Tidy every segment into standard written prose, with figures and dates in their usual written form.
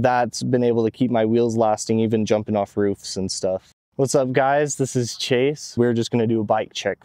that's been able to keep my wheels lasting, even jumping off roofs and stuff. What's up guys, this is Chase. We're just gonna do a bike check.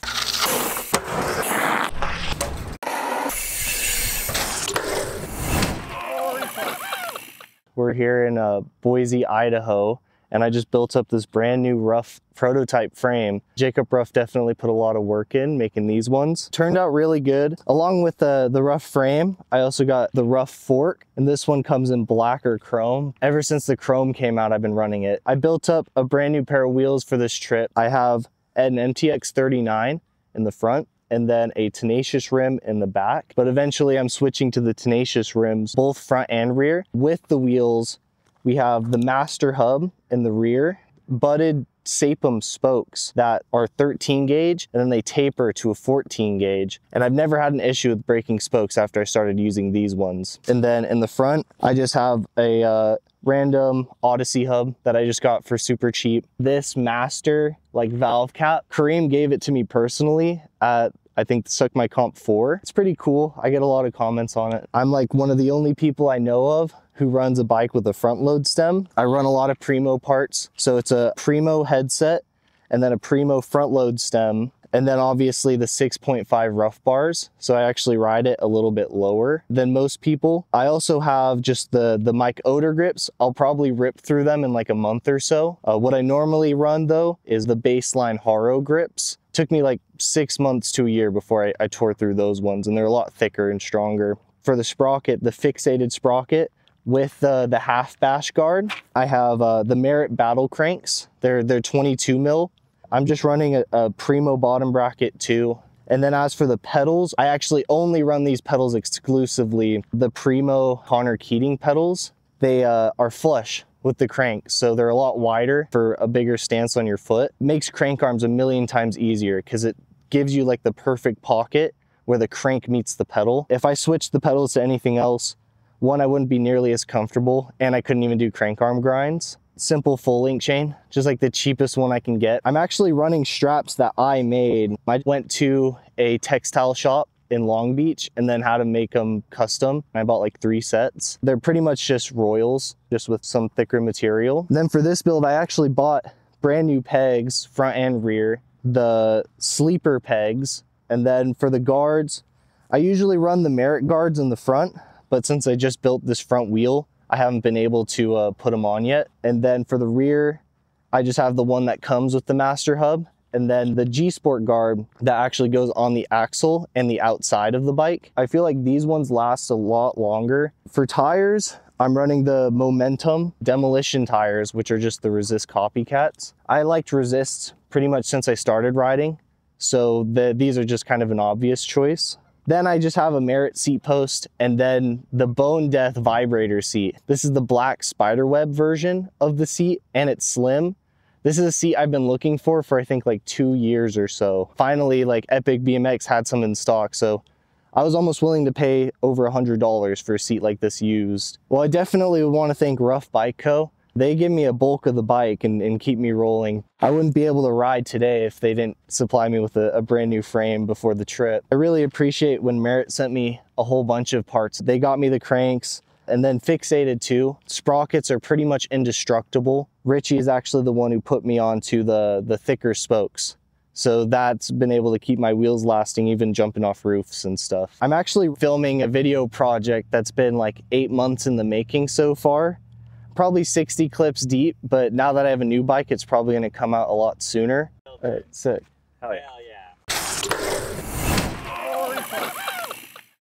We're here in Boise, Idaho, and I just built up this brand new rough prototype frame. Jacob Ruff definitely put a lot of work in making these ones. Turned out really good. Along with the rough frame, I also got the rough fork, and this one comes in black or chrome. Ever since the chrome came out, I've been running it. I built up a brand new pair of wheels for this trip. I have an MTX 39 in the front, and then a Tenacious rim in the back. But eventually I'm switching to the Tenacious rims, both front and rear. With the wheels, we have the master hub in the rear, butted Sapum spokes that are 13 gauge, and then they taper to a 14 gauge. And I've never had an issue with breaking spokes after I started using these ones. And then in the front, I just have a random Odyssey hub that I just got for super cheap. This master like valve cap, Kareem gave it to me personally at I think Suck My Comp 4. It's pretty cool. I get a lot of comments on it. I'm like one of the only people I know of who runs a bike with a front load stem. I run a lot of Primo parts. So it's a Primo headset and then a Primo front load stem. And then obviously the 6.5 rough bars. So I actually ride it a little bit lower than most people. I also have just the Mike Oder grips. I'll probably rip through them in like a month or so. What I normally run though is the baseline Haro grips. Took me like 6 months to a year before I tore through those ones, and they're a lot thicker and stronger. For the sprocket, the fixated sprocket with the half bash guard, I have the Merit Battle Cranks. They're 22 mil. I'm just running a Primo bottom bracket too. And then as for the pedals, I actually only run these pedals exclusively. The Primo Connor Keating pedals, they are flush with the crank, so they're a lot wider for a bigger stance on your foot. Makes crank arms a million times easier because it gives you like the perfect pocket where the crank meets the pedal. If I switched the pedals to anything else, one, I wouldn't be nearly as comfortable, and I couldn't even do crank arm grinds. Simple full link chain, just like the cheapest one I can get. I'm actually running straps that I made. I went to a textile shop in Long Beach and then had to make them custom. I bought like 3 sets. They're pretty much just Royals, just with some thicker material. Then for this build, I actually bought brand new pegs, front and rear, the sleeper pegs. And then for the guards, I usually run the Merit guards in the front, but since I just built this front wheel, I haven't been able to put them on yet. And then for the rear, I just have the one that comes with the master hub, and then the G-Sport guard that actually goes on the axle and the outside of the bike. I feel like these ones last a lot longer. For tires, I'm running the Momentum Demolition tires, which are just the Resist copycats. I liked Resist pretty much since I started riding, so these are just kind of an obvious choice. Then I just have a Merit seat post, and then the Bone Death vibrator seat. This is the black spiderweb version of the seat, and it's slim. This is a seat I've been looking for I think like 2 years or so. Finally, like Epic BMX had some in stock, so I was almost willing to pay over $100 for a seat like this used. Well, I definitely would want to thank Rough Bike Co. They give me a bulk of the bike and keep me rolling. I wouldn't be able to ride today if they didn't supply me with a brand new frame before the trip. I really appreciate when Merit sent me a whole bunch of parts. They got me the cranks and then fixated too. Sprockets are pretty much indestructible. Richie is actually the one who put me onto the thicker spokes. So that's been able to keep my wheels lasting, even jumping off roofs and stuff. I'm actually filming a video project that's been like 8 months in the making so far. Probably 60 clips deep, but now that I have a new bike, it's probably gonna come out a lot sooner. All right, sick. Hell yeah. Hell yeah.